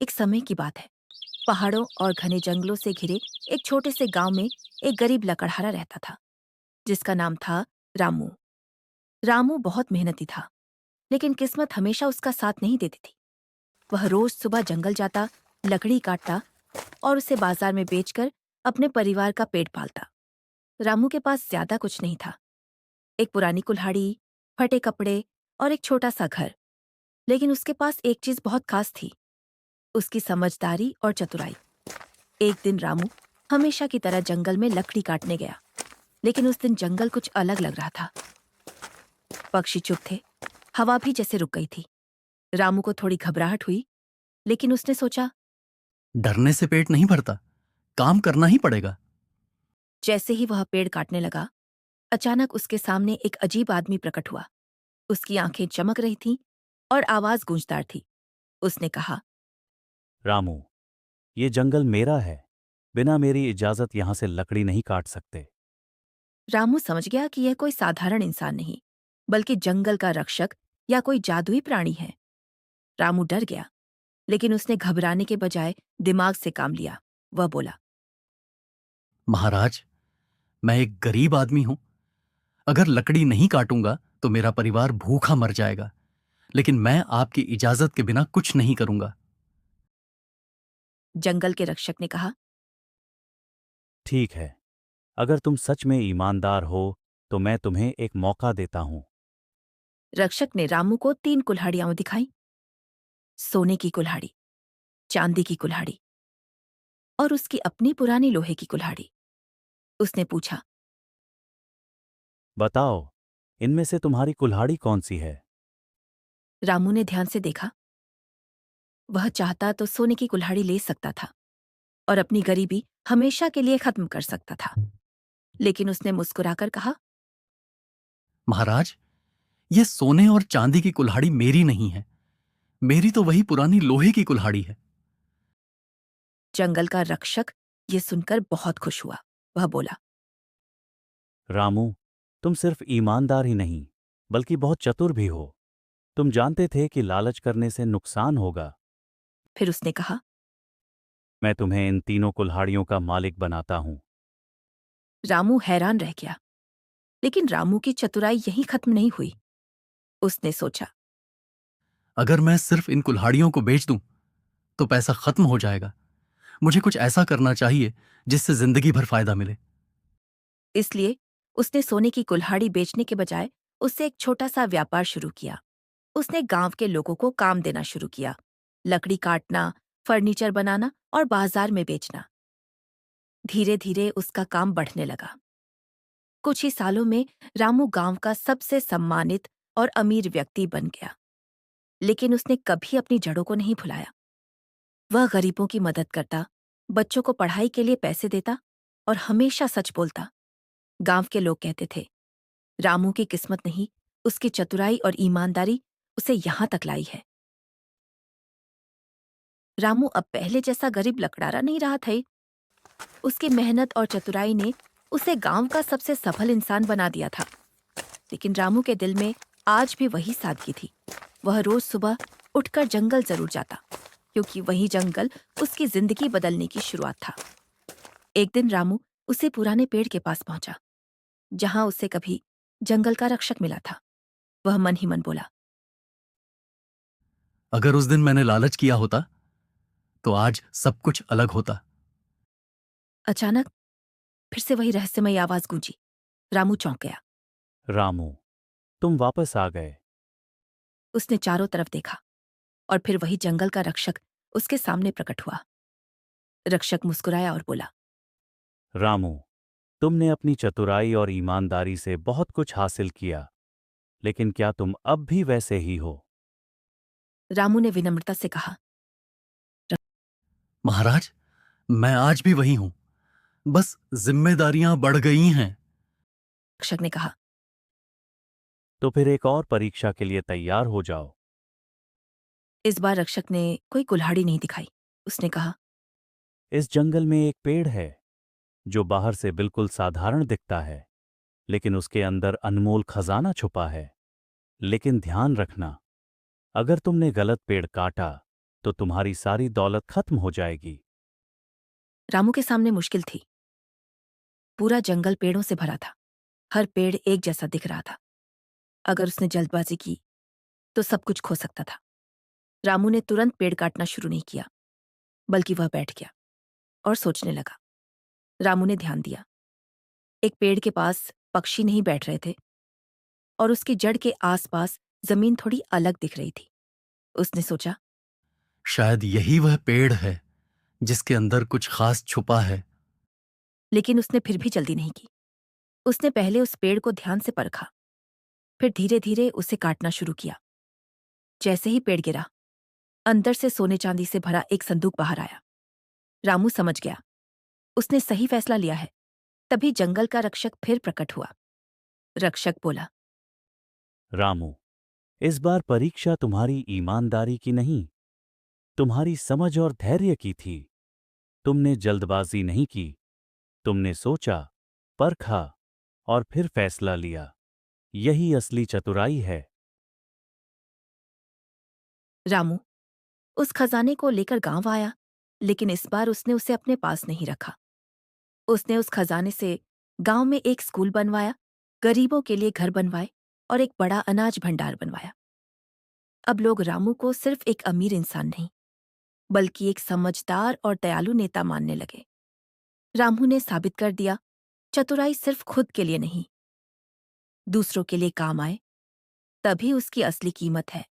एक समय की बात है। पहाड़ों और घने जंगलों से घिरे एक छोटे से गांव में एक गरीब लकड़हारा रहता था, जिसका नाम था रामू। रामू बहुत मेहनती था, लेकिन किस्मत हमेशा उसका साथ नहीं देती थी। वह रोज सुबह जंगल जाता, लकड़ी काटता और उसे बाजार में बेचकर अपने परिवार का पेट पालता। रामू के पास ज्यादा कुछ नहीं था, एक पुरानी कुल्हाड़ी, फटे कपड़े और एक छोटा सा घर। लेकिन उसके पास एक चीज बहुत खास थी, उसकी समझदारी और चतुराई। एक दिन रामू हमेशा की तरह जंगल में लकड़ी काटने गया, लेकिन उस दिन जंगल कुछ अलग लग रहा था। पक्षी चुप थे, हवा भी जैसे रुक गई थी। रामू को थोड़ी घबराहट हुई, लेकिन उसने सोचा। डरने से पेट नहीं भरता, काम करना ही पड़ेगा। जैसे ही वह पेड़ काटने लगा, अचानक उसके सामने एक अजीब आदमी प्रकट हुआ। उसकी आंखें चमक रही थीं और आवाज गूंजदार थी। उसने कहा। रामू, ये जंगल मेरा है। बिना मेरी इजाजत यहां से लकड़ी नहीं काट सकते। रामू समझ गया कि यह कोई साधारण इंसान नहीं, बल्कि जंगल का रक्षक या कोई जादुई प्राणी है। रामू डर गया, लेकिन उसने घबराने के बजाय दिमाग से काम लिया। वह बोला। महाराज, मैं एक गरीब आदमी हूं। अगर लकड़ी नहीं काटूंगा तो मेरा परिवार भूखा मर जाएगा। लेकिन मैं आपकी इजाजत के बिना कुछ नहीं करूंगा। जंगल के रक्षक ने कहा। ठीक है, अगर तुम सच में ईमानदार हो तो मैं तुम्हें एक मौका देता हूं। रक्षक ने रामू को 3 कुल्हाड़ियां दिखाई, सोने की कुल्हाड़ी, चांदी की कुल्हाड़ी और उसकी अपनी पुरानी लोहे की कुल्हाड़ी। उसने पूछा। बताओ, इनमें से तुम्हारी कुल्हाड़ी कौन सी है? रामू ने ध्यान से देखा। वह चाहता तो सोने की कुल्हाड़ी ले सकता था और अपनी गरीबी हमेशा के लिए खत्म कर सकता था, लेकिन उसने मुस्कुराकर कहा। महाराज, ये सोने और चांदी की कुल्हाड़ी मेरी नहीं है। मेरी तो वही पुरानी लोहे की कुल्हाड़ी है। जंगल का रक्षक ये सुनकर बहुत खुश हुआ। वह बोला। रामू, तुम सिर्फ ईमानदार ही नहीं, बल्कि बहुत चतुर भी हो। तुम जानते थे कि लालच करने से नुकसान होगा। फिर उसने कहा। मैं तुम्हें इन तीनों कुल्हाड़ियों का मालिक बनाता हूं। रामू हैरान रह गया, लेकिन रामू की चतुराई यहीं खत्म नहीं हुई। उसने सोचा। अगर मैं सिर्फ इन कुल्हाड़ियों को बेच दूं तो पैसा खत्म हो जाएगा। मुझे कुछ ऐसा करना चाहिए जिससे जिंदगी भर फायदा मिले। इसलिए उसने सोने की कुल्हाड़ी बेचने के बजाय उससे एक छोटा सा व्यापार शुरू किया। उसने गांव के लोगों को काम देना शुरू किया, लकड़ी काटना, फर्नीचर बनाना और बाजार में बेचना। धीरे धीरे उसका काम बढ़ने लगा। कुछ ही सालों में रामू गांव का सबसे सम्मानित और अमीर व्यक्ति बन गया। लेकिन उसने कभी अपनी जड़ों को नहीं भुलाया। वह गरीबों की मदद करता, बच्चों को पढ़ाई के लिए पैसे देता और हमेशा सच बोलता। गांव के लोग कहते थे, रामू की किस्मत नहीं, उसकी चतुराई और ईमानदारी उसे यहां तक लाई है। रामू अब पहले जैसा गरीब लकड़ारा नहीं रहा था। उसकी मेहनत और चतुराई ने उसे गांव का सबसे सफल इंसान बना दिया था। लेकिन रामू के दिल में आज भी वही सादगी थी। वह रोज सुबह उठकर जंगल जरूर जाता, क्योंकि वही जंगल उसकी जिंदगी बदलने की शुरुआत था। एक दिन रामू उसी पुराने पेड़ के पास पहुंचा, जहां उसे कभी जंगल का रक्षक मिला था। वह मन ही मन बोला। अगर उस दिन मैंने लालच किया होता तो आज सब कुछ अलग होता। अचानक फिर से वही रहस्यमयी आवाज गूंजी। रामू चौंक गया। रामू, तुम वापस आ गए। उसने चारों तरफ देखा और फिर वही जंगल का रक्षक उसके सामने प्रकट हुआ। रक्षक मुस्कुराया और बोला। रामू, तुमने अपनी चतुराई और ईमानदारी से बहुत कुछ हासिल किया, लेकिन क्या तुम अब भी वैसे ही हो? रामू ने विनम्रता से कहा। महाराज, मैं आज भी वही हूं, बस जिम्मेदारियां बढ़ गई हैं। रक्षक ने कहा। तो फिर एक और परीक्षा के लिए तैयार हो जाओ। इस बार रक्षक ने कोई कुल्हाड़ी नहीं दिखाई। उसने कहा। इस जंगल में एक पेड़ है जो बाहर से बिल्कुल साधारण दिखता है, लेकिन उसके अंदर अनमोल खजाना छुपा है। लेकिन ध्यान रखना, अगर तुमने गलत पेड़ काटा तो तुम्हारी सारी दौलत खत्म हो जाएगी। रामू के सामने मुश्किल थी। पूरा जंगल पेड़ों से भरा था। हर पेड़ एक जैसा दिख रहा था। अगर उसने जल्दबाजी की तो सब कुछ खो सकता था। रामू ने तुरंत पेड़ काटना शुरू नहीं किया, बल्कि वह बैठ गया और सोचने लगा। रामू ने ध्यान दिया। एक पेड़ के पास पक्षी नहीं बैठ रहे थे और उसकी जड़ के आसपास जमीन थोड़ी अलग दिख रही थी। उसने सोचा, शायद यही वह पेड़ है जिसके अंदर कुछ खास छुपा है। लेकिन उसने फिर भी जल्दी नहीं की। उसने पहले उस पेड़ को ध्यान से परखा, फिर धीरे धीरे उसे काटना शुरू किया। जैसे ही पेड़ गिरा, अंदर से सोने चांदी से भरा एक संदूक बाहर आया। रामू समझ गया, उसने सही फैसला लिया है। तभी जंगल का रक्षक फिर प्रकट हुआ। रक्षक बोला, रामू, इस बार परीक्षा तुम्हारी ईमानदारी की नहीं, तुम्हारी समझ और धैर्य की थी। तुमने जल्दबाजी नहीं की, तुमने सोचा, परखा और फिर फैसला लिया। यही असली चतुराई है। रामू उस खजाने को लेकर गांव आया, लेकिन इस बार उसने उसे अपने पास नहीं रखा। उसने उस खजाने से गांव में एक स्कूल बनवाया, गरीबों के लिए घर बनवाए और एक बड़ा अनाज भंडार बनवाया। अब लोग रामू को सिर्फ एक अमीर इंसान नहीं, बल्कि एक समझदार और दयालु नेता मानने लगे। रामू ने साबित कर दिया, चतुराई सिर्फ खुद के लिए नहीं, दूसरों के लिए काम आए, तभी उसकी असली कीमत है।